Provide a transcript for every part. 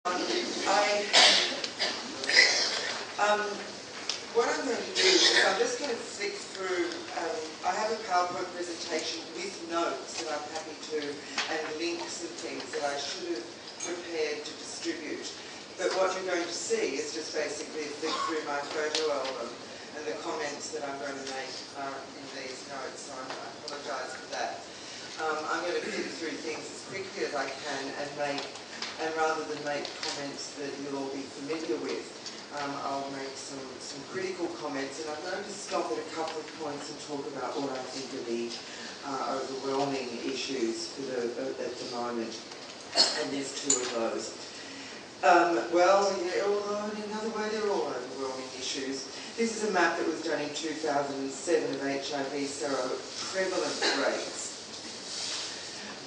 What I'm going to do is I'm just going to flick through, I have a PowerPoint presentation with notes that I'm happy to, and links and things that I should have prepared to distribute. But what you're going to see is just basically a flick through my photo album and the comments that I'm going to make in these notes, so I apologise for that. I'm going to flick through things as quickly as I can and rather than make comments that you'll all be familiar with, I'll make some critical comments, and I'm going to stop at a couple of points and talk about what I think are the overwhelming issues at the moment, and there's two of those. Well, yeah, although in another way they're all overwhelming issues. This is a map that was done in 2007 of HIV seroprevalence rates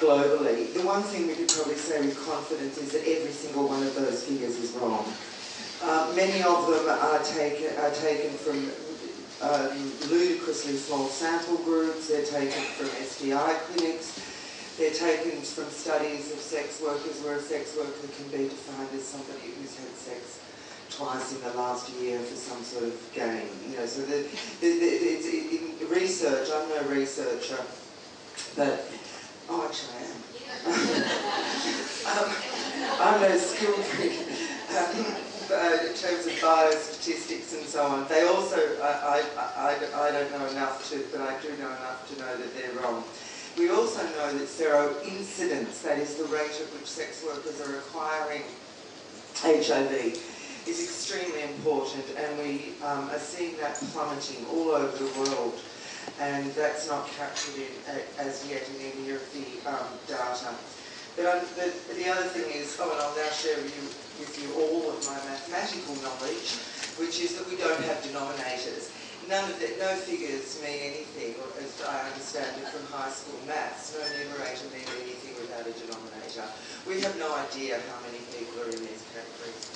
globally. The one thing we could probably say with confidence is that every single one of those figures is wrong. Many of them are taken from ludicrously small sample groups. They're taken from STI clinics. They're taken from studies of sex workers where a sex worker can be defined as somebody who's had sex twice in the last year for some sort of gain. You know, so it's in research. I'm no researcher, but actually I am. I'm no skilled in terms of biostatistics and so on. They also, I don't know enough to, but I do know enough to know that they're wrong. We also know that sero-incidence, that is the rate at which sex workers are acquiring HIV, is extremely important, and we are seeing that plummeting all over the world, and that's not captured as yet in any of the data. But the other thing is, and I'll now share with you all of my mathematical knowledge, which is that we don't have denominators. No figures mean anything, or as I understand it from high school maths. No numerator means anything without a denominator. We have no idea how many people are in these categories.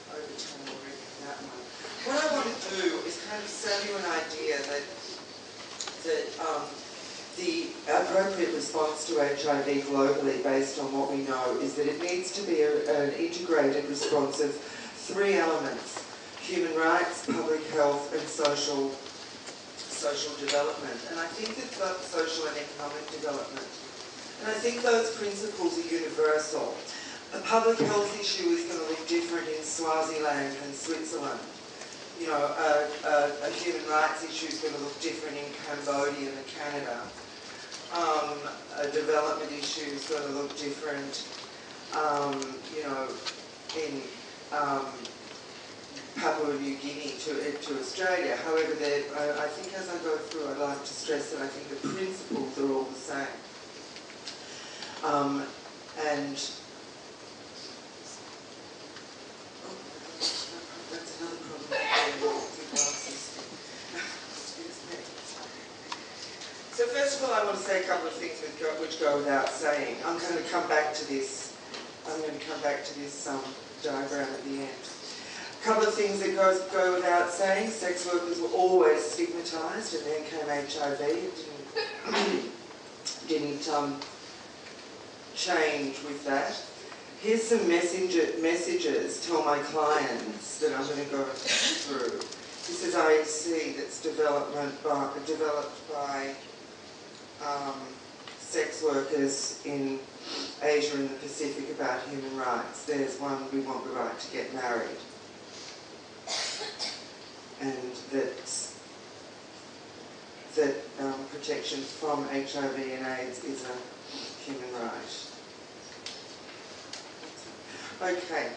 Over time already on that one. What I want to do is kind of sell you an idea that the appropriate response to HIV globally, based on what we know, is that it needs to be an integrated response of three elements: human rights, public health, and social development. And I think it's about social and economic development. And I think those principles are universal. A public health issue is going to look different in Swaziland than Switzerland. You know, a human rights issue is going to look different in Cambodia than Canada. A development issue is going to look different, you know, in Papua New Guinea to Australia. However, I think as I go through, I'd like to stress that I think the principles are all the same. And that's another problem. So first of all, I want to say a couple of things which go without saying. I'm going to come back to this. Diagram at the end. A couple of things that go without saying. Sex workers were always stigmatised, and then came HIV. It didn't change with that. Here's some messages. Tell my clients that I'm going to go through. This is IEC that's developed by sex workers in Asia and the Pacific about human rights. There's one: we want the right to get married. And that protection from HIV and AIDS is a human right. Okay.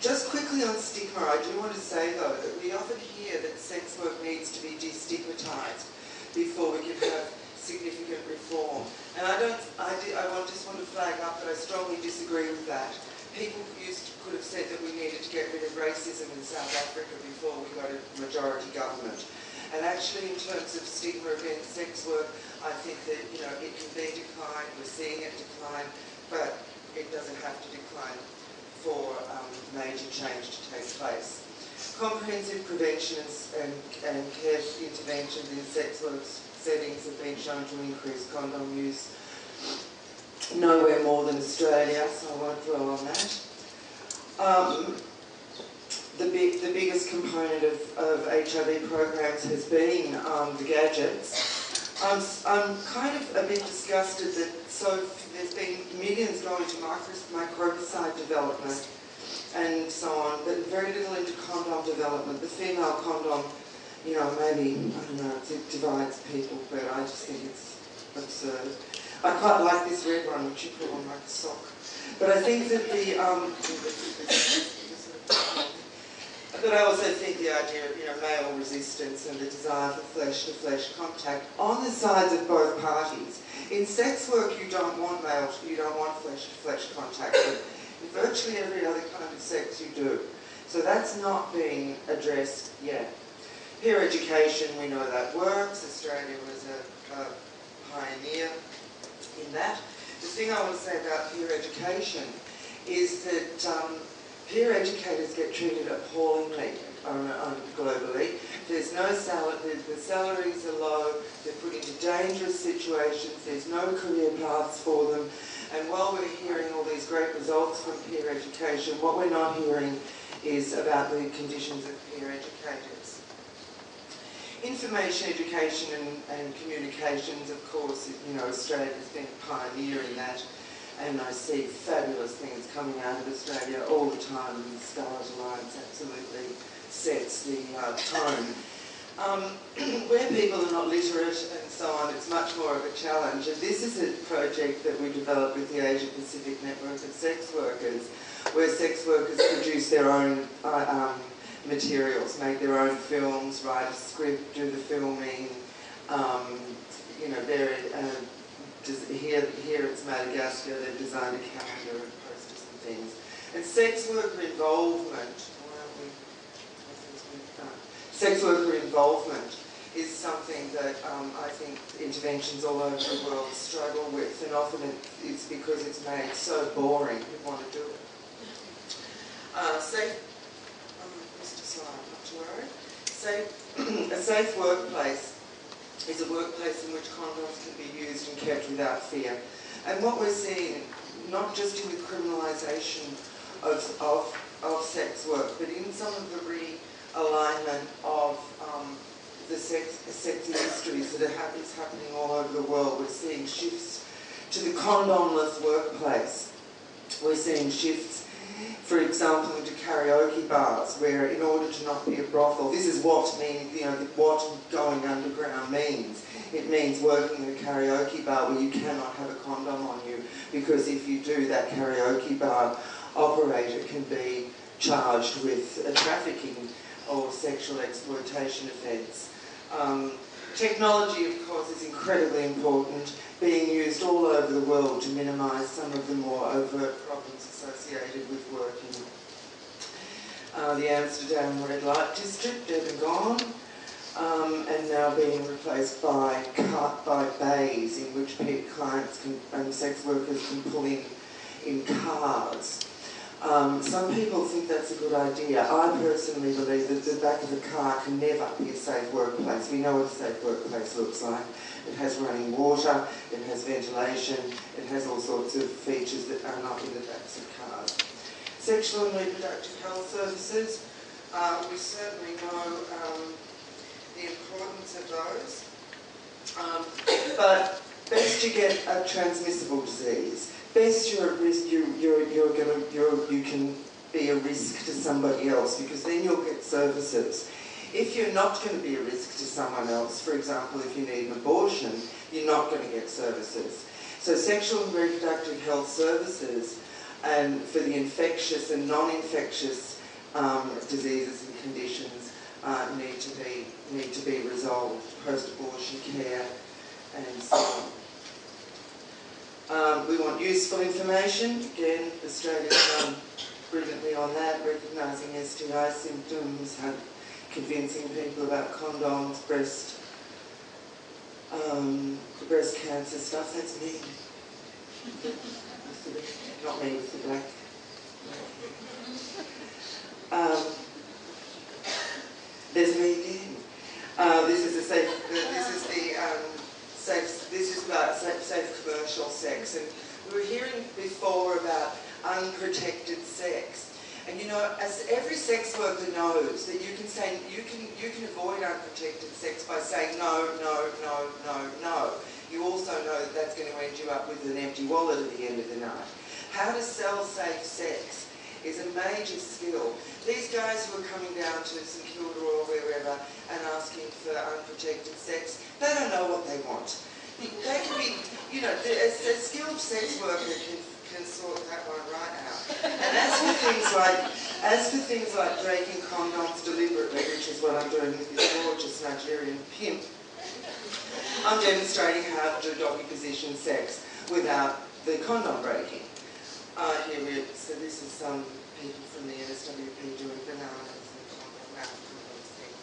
Just quickly on stigma, I do want to say though that we often hear that sex work needs to be destigmatised before we can have significant reform. And I just want to flag up that I strongly disagree with that. People could have said that we needed to get rid of racism in South Africa before we got a majority government. And actually, in terms of stigma against sex work, I think that, you know, it can be declined. We're seeing it decline, but it doesn't have to decline for major change to take place. Comprehensive prevention and care interventions in sex work settings have been shown to increase condom use nowhere more than Australia, so I won't dwell on that. The biggest component of HIV programs has been the gadgets. I'm kind of a bit disgusted that there's been millions going to microbicide development and so on, but very little into condom development. The female condom, you know, maybe, I don't know, it divides people, but I just think it's absurd. I quite like this red one, which you put on like a sock. But I think that but I also think the idea of, you know, male resistance and the desire for flesh-to-flesh contact on the sides of both parties. In sex work, you don't want flesh-to-flesh contact, but in virtually every other kind of sex you do. So that's not being addressed yet. Peer education, we know that works. Australia was a pioneer in that. The thing I want to say about peer education is that peer educators get treated appallingly globally. There's no salary, the salaries are low, they're put into dangerous situations, there's no career paths for them. And while we're hearing all these great results from peer education, what we're not hearing is about the conditions of peer educators. Information education and communications, of course, you know, Australia's been a pioneer in that. And I see fabulous things coming out of Australia all the time, and the Scarlet Alliance absolutely sets the tone. Where people are not literate and so on, it's much more of a challenge. And this is a project that we developed with the Asia Pacific Network of Sex Workers, where sex workers produce their own materials, make their own films, write a script, do the filming, you know, here it's Madagascar, they've designed a calendar and posters and things. And sex worker involvement, is something that I think interventions all over the world struggle with, and often it's because it's made so boring, people want to do it. A safe workplace is a workplace in which condoms can be used and kept without fear. And what we're seeing, not just in the criminalisation of sex work, but in some of the realignment of the sex industries that is happening all over the world, we're seeing shifts to the condomless workplace. We're seeing shifts, for example, into karaoke bars, where in order to not be a brothel, this is what what going underground means. It means working in a karaoke bar where you cannot have a condom on you, because if you do, that karaoke bar operator can be charged with a trafficking or sexual exploitation offence. Technology, of course, is incredibly important, being used all over the world to minimise some of the more overt problems associated with working. The Amsterdam Red Light District, dead and gone, and now being replaced by bays in which clients and sex workers can pull in cars. Some people think that's a good idea. I personally believe that the back of a car can never be a safe workplace. We know what a safe workplace looks like. It has running water, it has ventilation, it has all sorts of features that are not in the backs of cars. Sexual and reproductive health services, we certainly know the importance of those. But best you get a transmissible disease. Best you're at risk, you can be a risk to somebody else, because then you'll get services. If you're not going to be a risk to someone else, for example, if you need an abortion, you're not going to get services. So sexual and reproductive health services, and for the infectious and non-infectious diseases and conditions, need to be resolved. Post-abortion care and so on. We want useful information. Again, Australia's done brilliantly on that, recognising STI symptoms, convincing people about condoms, breast cancer stuff. That's me. Not me with the black. There's me again. This is about safe commercial sex, and We were hearing before about unprotected sex. And you know, as every sex worker knows that you can say, you can avoid unprotected sex by saying no, no, no, no, no. You also know that that's going to end you up with an empty wallet at the end of the night. How to sell safe sex is a major skill. These guys who are coming down to St Kilda or wherever and asking for unprotected sex, they don't know what they want. They can be, you know, a skilled sex worker can sort that one right out. And as for things like breaking condoms deliberately, which is what I'm doing with this gorgeous Nigerian pimp, I'm demonstrating how to do doggy position sex without the condom breaking. So this is some people from the NSWP doing bananas and condom things.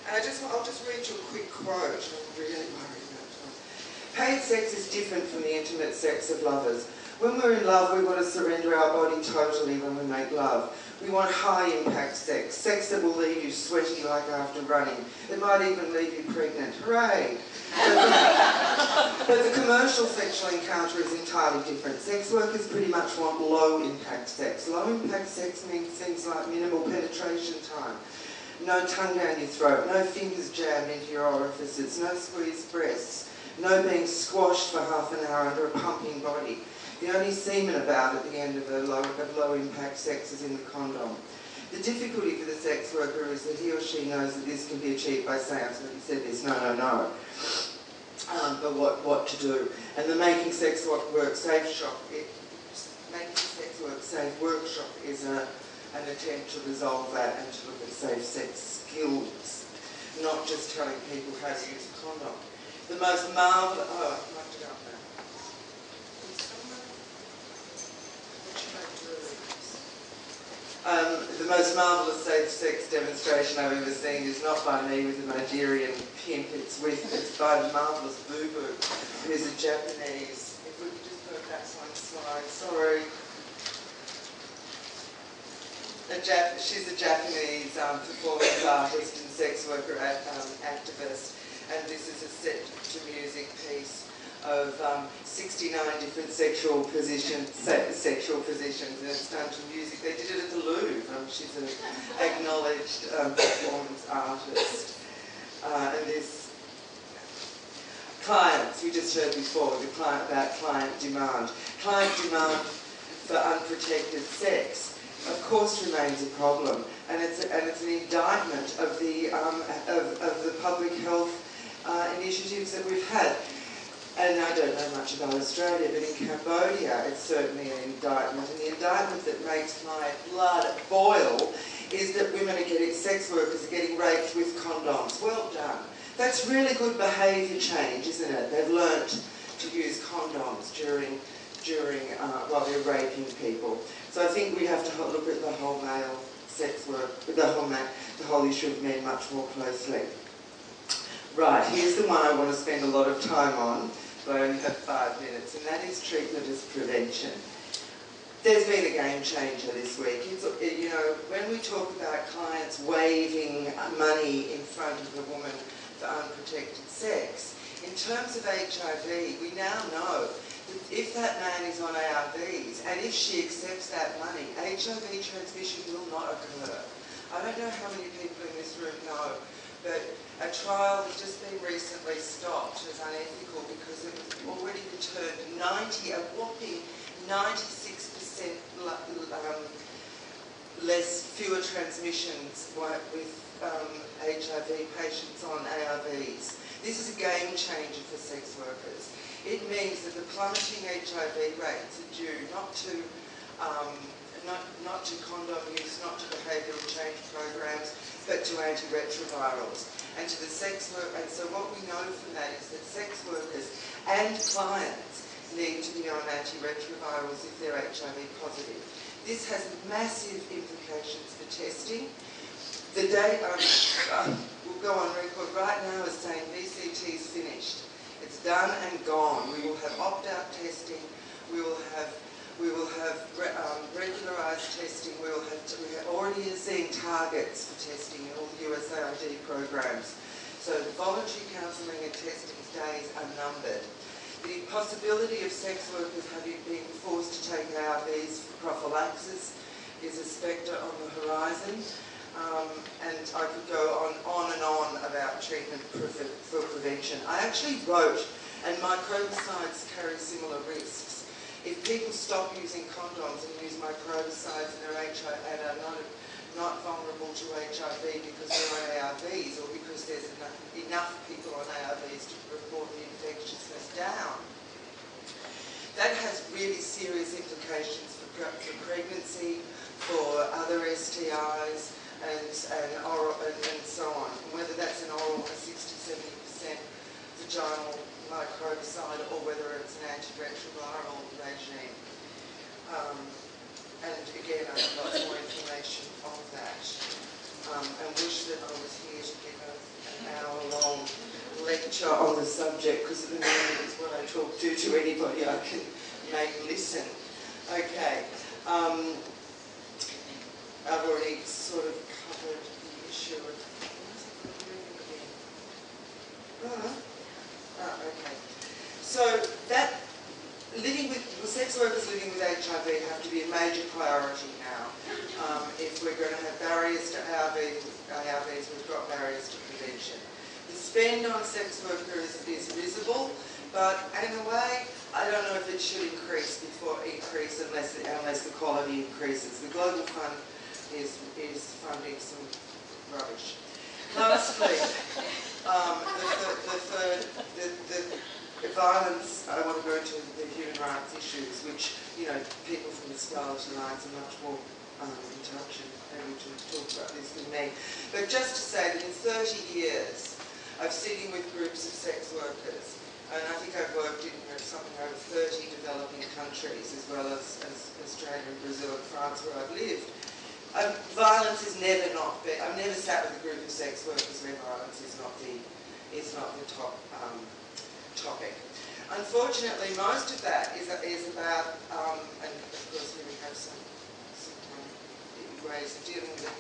And I'll just read you a quick quote. I'm really worried about time. Paid sex is different from the intimate sex of lovers. When we're in love, we want to surrender our body totally when we make love. We want high-impact sex, sex that will leave you sweaty like after running. It might even leave you pregnant. Hooray! But the commercial sexual encounter is entirely different. Sex workers pretty much want low-impact sex. Low-impact sex means things like minimal penetration time, no tongue down your throat, no fingers jammed into your orifices, no squeezed breasts, no being squashed for half an hour under a pumping body. The only semen about at the end of low-impact sex is in the condom. The difficulty for the sex worker is that he or she knows that this can be achieved by saying, I've already said this, no, no, no. But what to do? And the Making Sex Work Safe workshop is an attempt to resolve that and to look at safe sex skills, not just telling people how to use a condom. The most marvellous... Oh, I'd like to go up there. The most marvellous safe sex demonstration I've ever seen is not by me with a Nigerian pimp, it's by the marvellous Boo Boo, who's a Japanese... If we could just go back one slide, sorry. She's a Japanese performance artist and sex worker activist, and this is a set to music piece of 69 different sexual positions, and it's done to music. They did it at the Louvre. She's an acknowledged performance artist. And this clients, we just heard before, about client demand. Client demand for unprotected sex, of course, remains a problem, and it's an indictment of the public health initiatives that we've had. And I don't know much about Australia, but in Cambodia it's certainly an indictment. And the indictment that makes my blood boil is that sex workers are getting raped with condoms. Well done. That's really good behaviour change, isn't it? They've learnt to use condoms while they're raping people. So I think we have to look at the whole male sex work, the whole issue of men much more closely. Right, here's the one I want to spend a lot of time on, but I only have 5 minutes, and that is treatment as prevention. There's been a game changer this week. You know, when we talk about clients waiving money in front of a woman for unprotected sex, in terms of HIV, we now know that if that man is on ARVs, and if she accepts that money, HIV transmission will not occur. I don't know how many people in this room know, but a trial has just been recently stopped as unethical because it was already returned a whopping 96% fewer transmissions with HIV patients on ARVs. This is a game changer for sex workers. It means that the plummeting HIV rates are due not to condom use, not to behavioural change programs, but to antiretrovirals. And to the sex work, and so what we know from that is that sex workers and clients need to be on antiretrovirals if they're HIV positive. This has massive implications for testing. The date will go on record right now as saying VCT is finished. It's done and gone. We will have opt-out testing. We will have regularised testing. We are already seeing targets for testing in all the USAID programs. So the voluntary counselling and testing days are numbered. The possibility of sex workers being forced to take ARVs for prophylaxis is a spectre on the horizon. And I could go on and on about treatment for prevention. I actually wrote, and microbicides carry similar risks. If people stop using condoms and use microbicides and are not vulnerable to HIV because they're on ARVs or because there's enough people on ARVs to report the infectiousness down, that has really serious implications for pregnancy, for other STIs, and so on. And whether that's an oral 60-70% vaginal microbicide or whether it's an antiretroviral regime. And again, I have lots more information on that. And wish that I was here to give an hour-long lecture on the subject, because at the moment it's what I talk to anybody I can make listen. Okay. I've already sort of covered the issue of... okay. So that sex workers living with HIV have to be a major priority now. If we're going to have barriers to ARVs, we've got barriers to prevention. The spend on sex workers is visible, but in a way, I don't know if it should increase unless the quality increases. The Global Fund is funding some rubbish. Lastly, the violence, I want to go into the human rights issues, which, you know, people from the Scarlet Alliance are much more in touch and able to talk about this than me. But just to say that in 30 years of sitting with groups of sex workers, and I think I've worked in something over 30 developing countries, as well as Australia and Brazil and France, where I've lived, violence is never not been. I've never sat with a group of sex workers where violence is not the top topic. Unfortunately, most of that is about, and of course here we have some ways of dealing with it.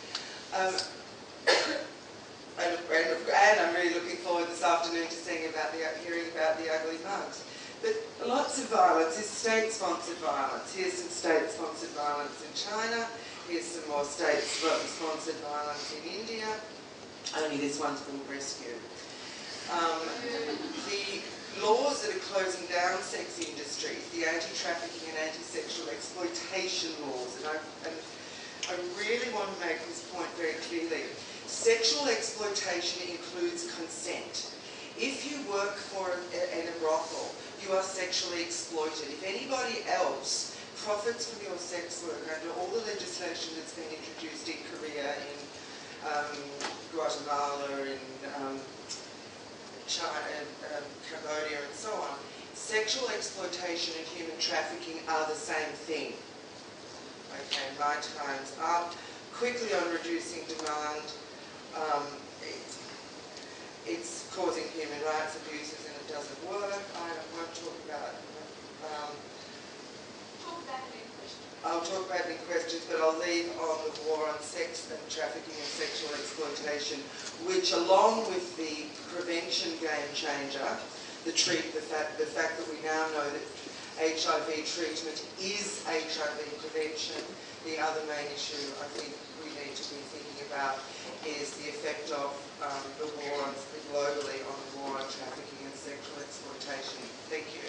And I'm really looking forward this afternoon to hearing about the ugly mugs. But lots of violence is state-sponsored violence. Here's some state-sponsored violence in China. Here's some more state-sponsored violence in India. Only this one's called rescue. The laws that are closing down sex industries, the anti-trafficking and anti-sexual exploitation laws, and I really want to make this point very clearly. Sexual exploitation includes consent. If you work in a brothel, you are sexually exploited. If anybody else profits from your sex work under all the legislation that's been introduced in Korea, in Guatemala, in China, Cambodia, and so on, sexual exploitation and human trafficking are the same thing. Okay, my time's up. Quickly on reducing demand, it's causing human rights abuses and it doesn't work. I won't talk about it. I'll talk about it in questions, but I'll leave on the war on sex and trafficking and sexual exploitation, which, along with the prevention game changer, the fact that we now know that HIV treatment is HIV prevention. The other main issue I think we need to be thinking about is the effect of the war globally on the war on trafficking and sexual exploitation. Thank you.